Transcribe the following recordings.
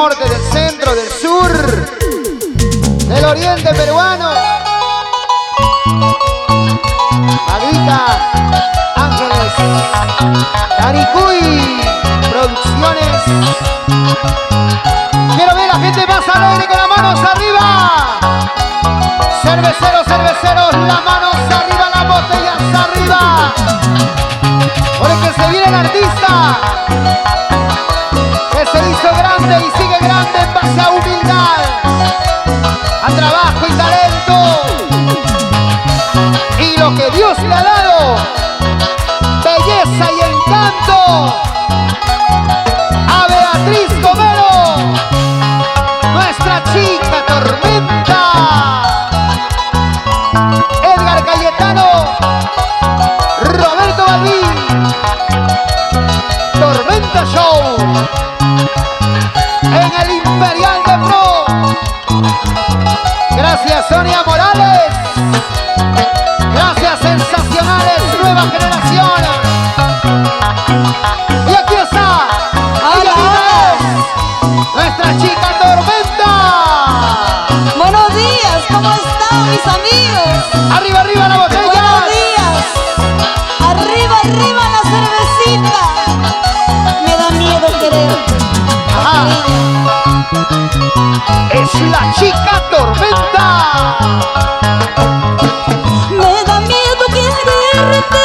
norte, del centro, del sur, del oriente peruano. Magdita, Ángeles, Caricuy Producciones. Quiero ver a la gente más alegre con las manos arriba. Cerveceros, cerveceros, las manos arriba, las botellas arriba. Porque se viene el artista que se hizo grande y sigue grande en base a humildad, a trabajo y talento. Y lo que Dios le ha dado, belleza y encanto. A Beatriz Gomero, nuestra chica tormenta. Edgar Cayetano, Roberto Balbín, Tormenta Show, en el Imperial de Pro. Gracias Sonia Morales, gracias Sensacionales, nueva generación. Y aquí está, ella es nuestra chica Tormenta. Buenos días, ¿cómo están mis amigos? Arriba, arriba la botella. Buenos días. Arriba, arriba la cervecita. Me da miedo quererte. Ajá. Es la chica Tormenta. Me da miedo quererte.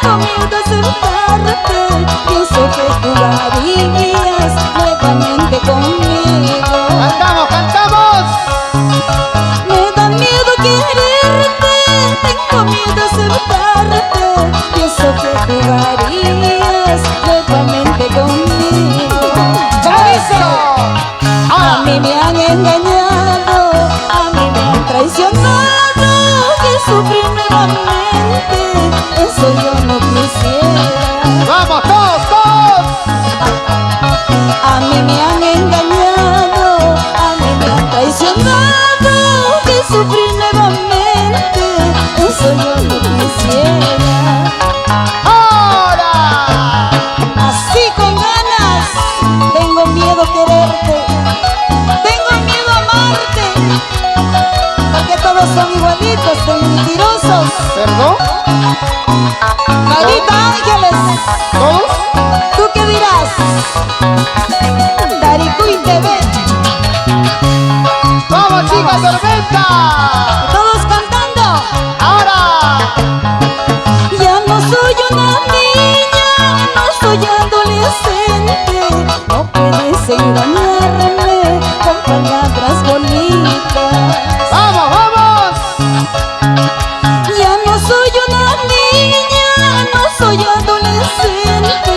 Tengo miedo aceptarte. Pienso que jugarías nuevamente conmigo. Cantamos, cantamos. Me da miedo quererte, tengo miedo aceptarte. Pienso que jugarías nuevamente conmigo. Eso. A Ahora, mí me han engañado, a mí me han traicionado. Que sufrir nuevamente, eso yo no quisiera. vamos todos, todos. A mí me han engañado, a mí me han traicionado. Que sufrir nuevamente, eso yo no quisiera. Ahora. Así con ganas, tengo miedo quererte, tengo miedo amarte, porque todos son igualitos de mentirosos. ¿Perdón? Magdita Ángeles, ¿Todos? ¿tú qué dirás? Caricuy TV, Vamos chica Tormenta. todos cantando. Ahora. Ya no soy una niña, no soy adolescente. No puedes engañarme con palabras bonitas. Vamos, vamos. Ya no soy una niña, no soy adolescente.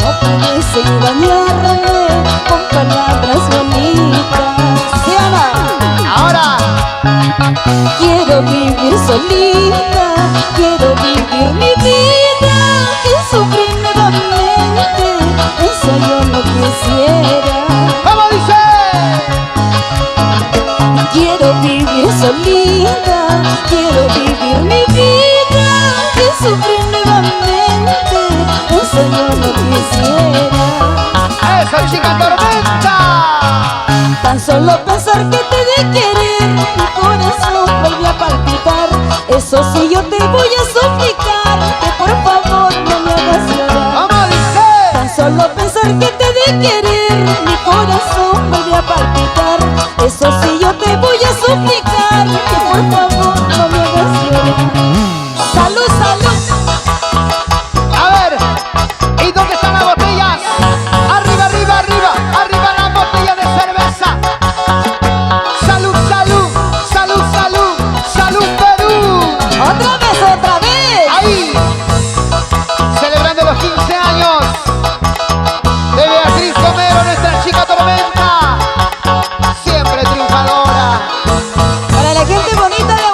No puedes engañarme con palabras bonitas. Diana, Ahora. quiero vivir solita, quiero vivir mi vida, que sufrir nuevamente, eso yo no quisiera. ¿Cómo dice? Quiero vivir solita, quiero vivir mi vida, que sufrir nuevamente, eso yo no quisiera. Eso chica Tormenta. Tan solo pensar que te de querer, mi corazón vuelve a palpitar. Eso sí yo te voy a suplicar, que por favor no me hagas llorar. ¿Cómo dice? Tan solo pensar que te de querer, mi corazón vuelve a palpitar. Eso sí yo te voy a suplicar, que por favor no me hagas llorar. Salud, salud. A ver. ¿Y dónde están las botellas? Arriba, arriba, arriba. Arriba las botellas de cerveza. Salud, salud. Salud, salud. Salud, Perú. Otra vez, otra vez. Ahí. Celebrando los 15 años de Beatriz Gomero, nuestra chica Tormenta. Siempre triunfadora. Para la gente bonita de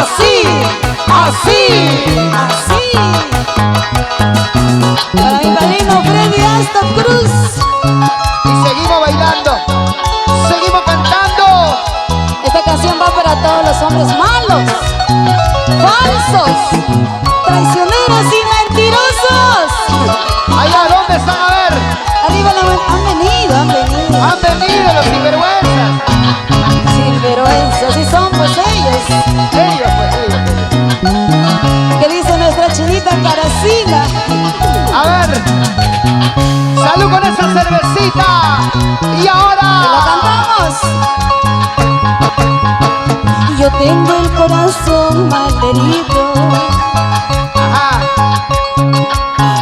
así, así. Así. Para mi padrino Freddy Asta Cruz. Y seguimos bailando, seguimos cantando. Esta canción va para todos los hombres malos, falsos, traicioneros y mentirosos. Allá, ¿dónde están? A ver. Arriba han venido, han venido. Han venido los sinvergüenzas. Sinvergüenzas, y son pues ellos. Ellos, pues, ellos. Que dice nuestra chinita Caracina. A ver. Salud con esa cervecita. Y ¡Que ahora. la cantamos! Yo tengo el corazón malherido, Ajá.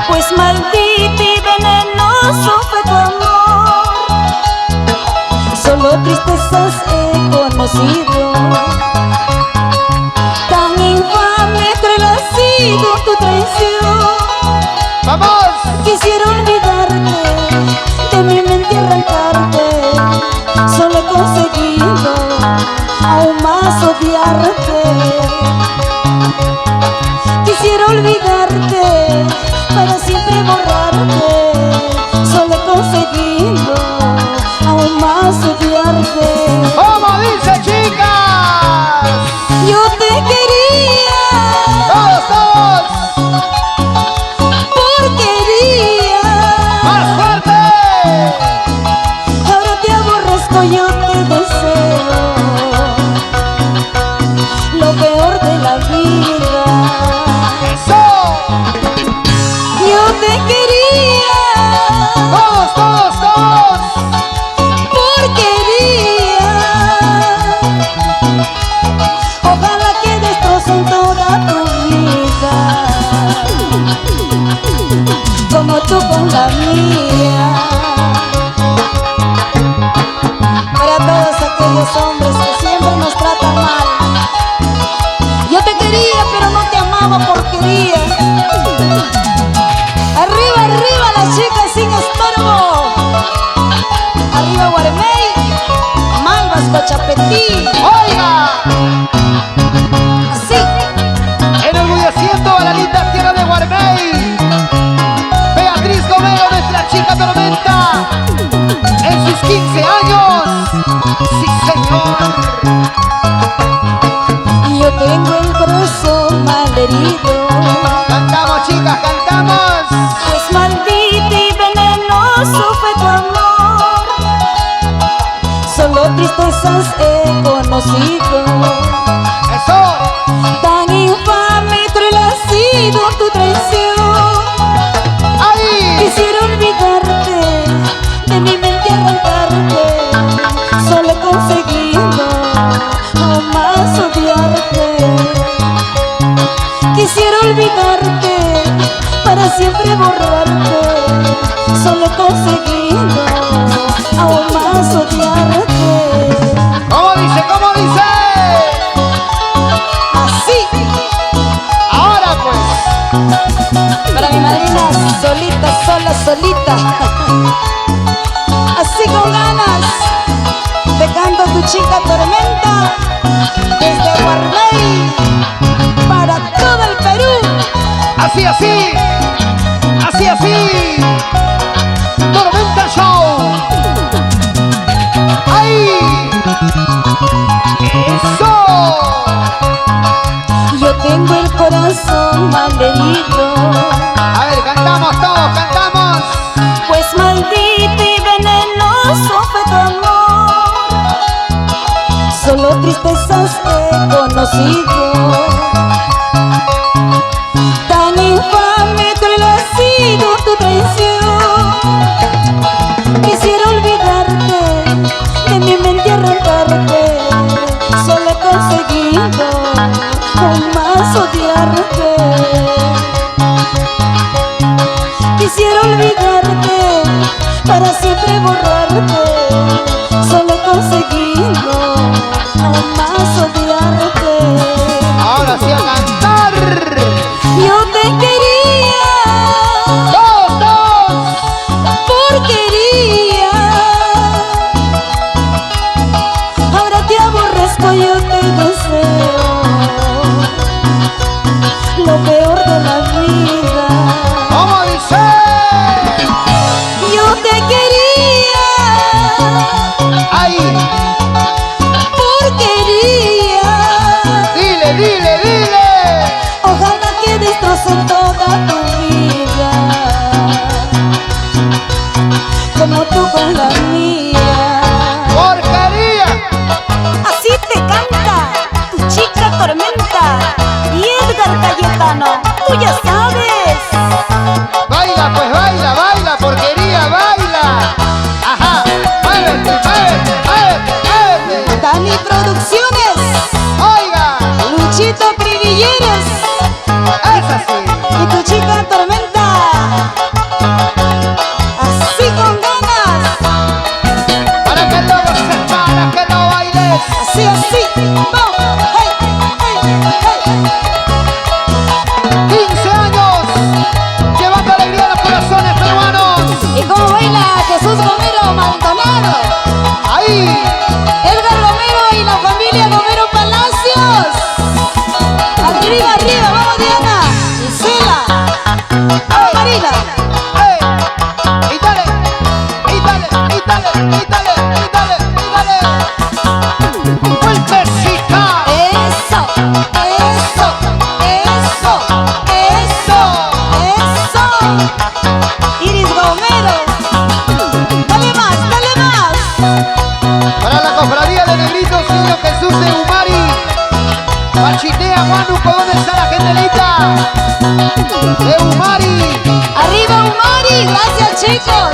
pues maldito y venenoso fue tu amor. Solo tristezas he conocido, tan infame, cruel ha sido tu traición. Vamos. Quisiera olvidarte, de mi mente arrancarte, solo he conseguido aún más odiarte. Quisiera olvidarte, para siempre borrarte, solo he conseguido aún más odiarte. ¿Cómo dice, chicas? Yo te quería, Todos, todos. porquería. Más fuerte. Ahora te aborrezco, yo te deseo lo peor de la vida. Eso. Yo te quería, Todos, todos, todos. porquería. Ojalá que destrocen toda tu vida, como tú con la mía. Para todos aquellos hombres que siempre nos tratan mal. Yo te quería, pero no te amaba, porquería. Arriba, arriba las chicas sin estorbo. Arriba Guarmey, Malvas, Cochapetí. Oiga. Así. Enorgulleciendo a la linda tierra de Guarmey. Beatriz Gomero, nuestra chica tormenta. En sus 15 años. Sí, señor. Yo tengo el corazón malherido, Cantamos, chicas, cantamos. pues maldito y venenoso fue tu amor. Solo tristezas he conocido, Eso. tan infame y cruel ha sido tu traición. Ahí. Quisiera olvidarte, de mi mente arrancarte, solo he conseguido aún más odiarte. Quisiera olvidarte, para siempre borrarte, solo he conseguido aún más odiarte. ¿Cómo dice? ¿Cómo dice? Así, Ahora pues. para mi madrina solita, sola, solita. Así con ganas, te canto tu chica tormenta, desde Guarmey para todo el Perú. Así, así. Así, así. Tormenta Show. Ahí. Eso. Yo tengo el corazón malherido, A ver, cantamos todos, cantamos. pues maldito y venenoso fue tu amor. Solo tristezas he conocido, tan infame, cruel ha sido tu traición. Quisiera olvidarte, de mi mente arrancarte, solo he conseguido aún más odiarte. Quisiera olvidarte, para siempre borrarte, solo he conseguido aún más odiarte. Ahora sí a cantar. Mari Producciones. Oiga, Luchito Privilleres. es así. Y tu chica Tormenta. Así con ganas. Para que luego se para, que no bailes. Así, así. Vamos. Hey, hey, hey. 15 años, llevando alegría a los corazones peruanos. ¿Y cómo baila Jesús Romero Maldonado? Ahí, Edgar Romero y la familia Romero Palacios. Arriba, arriba, vamos Diana. Isela. Vamos Marina. y dale, y dale, y dale, y dale, y dale, y dale. Vueltecita. Eso, eso, eso, eso, eso. Iris Romero. Dale más, dale más. Para la cofradía de Negritos, Niño Jesús de Umari. Pachitea, Huánuco, ¿dónde está la gente linda? De Umari. Arriba Umari, gracias chicos.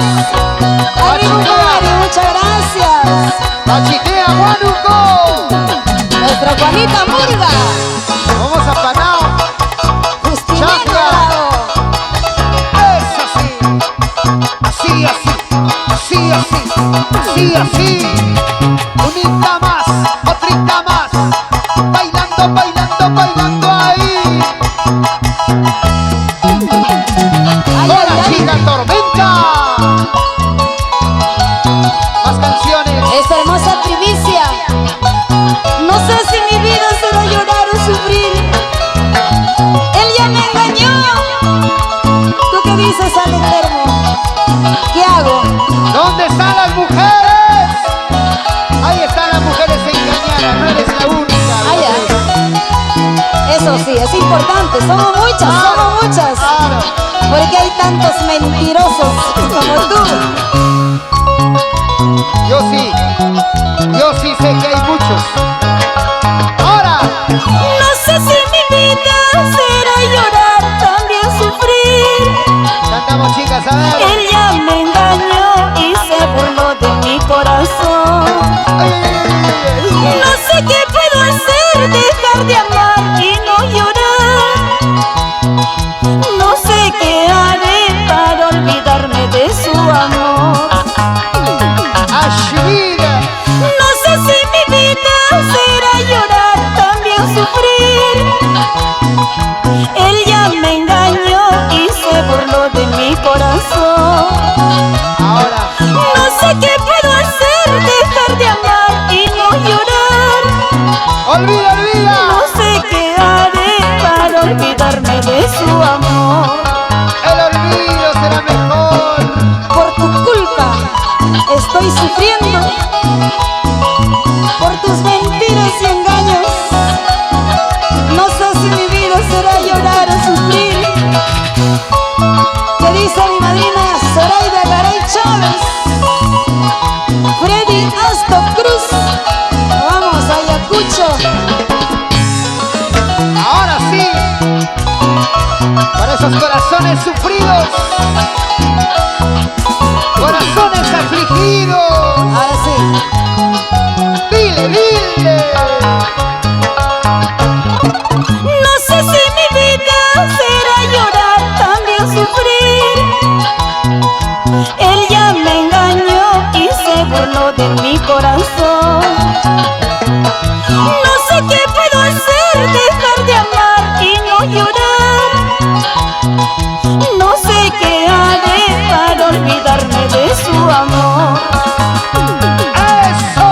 Arriba Umari, muchas gracias. Pachitea, Huánuco. Nuestra Juanita Murga. Vamos a Panao. Justineno Chacra. Bravo. Es así. Así, así. Así, así. Así, así. Unita más, otrita más. Bailando, bailando, bailando ahí. Ay, Con ay, la ay. chica Tormenta. Más canciones. Esta hermosa primicia. No sé si mi vida será llorar o sufrir. Él ya me engañó. ¿Tú qué dices, Ale Termo? ¿Qué hago? ¿Dónde están las mujeres? Ahí están las mujeres engañadas. No eres la única. Ay, ay. Eso sí, es importante. Somos muchas. Claro. Porque hay tantos mentirosos como tú. Yo sí sé que hay muchos. Ahora, No sé si mi vida será llorar, también sufrir. cantamos chicas, a ver. Él ya me engañó y se burló de mi corazón. Ay, ay, ay, ay. No sé qué puedo hacer, dejar de amar y no llorar. No sé qué haré para olvidarme de su amor. Ashmira, No sé si mi vida será llorar, también sufrir. Él ya me engañó y se burló de mi corazón. ahora, No sé qué puedo hacer, dejar de amar y no llorar. olvida, olvida. No sé qué haré para olvidarme de su amor. El olvido será mejor. Por tu culpa estoy sufriendo, por tus mentiras y engaños. No sé si mi vida será llorar o sufrir. ¿Qué dice mi madrina Zoraida Garay Chávez? Freddy Asto Cruz. Vamos, Ayacucho. Ahora sí. Para esos corazones sufridos. Corazones afligidos. Ahora sí. Dile, dile. No sé si mi vida será llorar, también sufrir. Él ya me engañó y se burló de mi corazón. No sé qué puedo hacer, dejar de amar y no llorar. No sé qué haré para olvidarme de su amor. Eso.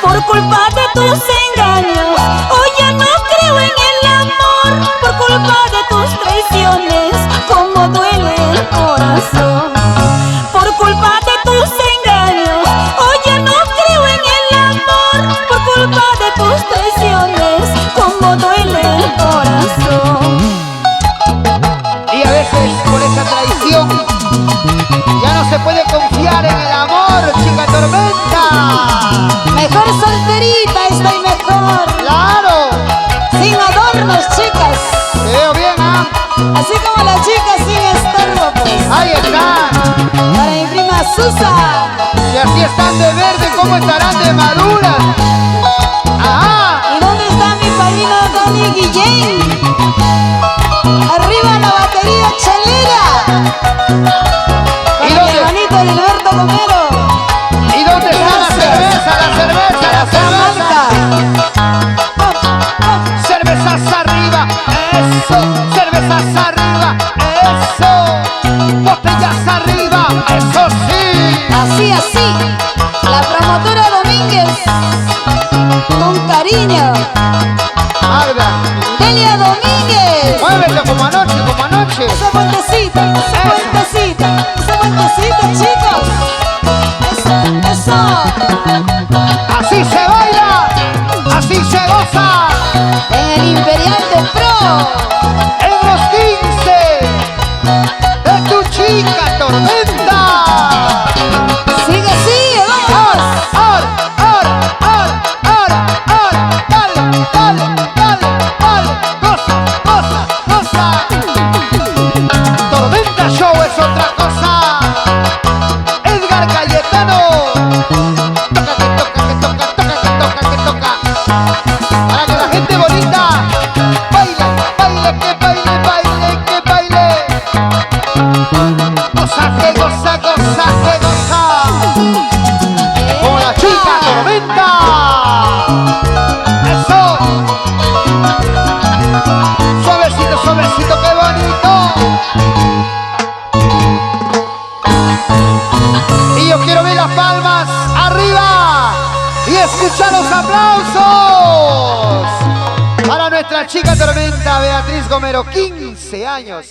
Por culpa de tus engaños, hoy ya no creo en el amor. Por culpa de tus traiciones, como duele el corazón. Por culpa de tus engaños, hoy ya no creo en el amor. Por culpa de tus traiciones, como duele el corazón. Y a veces por esa traición ya no se puede confiar en el amor, chica Tormenta. Mejor solterita, estoy mejor. Claro. Sin adornos, chicas. Te veo bien, ¿ah? Así como la chica sin estorbo, pues. Ahí está. Para mi prima Susa. Si así están de verde, ¿cómo estarán de maduras? Celia Domínguez. Muévete como anoche, como anoche. Esa vueltecita, chicos. Eso. Así se baila, así se goza. En el Imperial de Pro. En los 15 de tu chica Tormenta. Sigue, sigue, vamos. Dale, goza, goza, goza. Tormenta Show es otra cosa. Edgar Cayetano. Toca, que toca, que toca, toca, que toca, que toca. Para que la gente bonita baile, baile, que baile, baile, que baile. Goza, que goza, goza, que goza. Con la chica Tormenta. Eso. Suavecito, suavecito, qué bonito. Y yo quiero ver las palmas arriba y escuchar los aplausos para nuestra chica Tormenta, Beatriz Gomero, 15 años.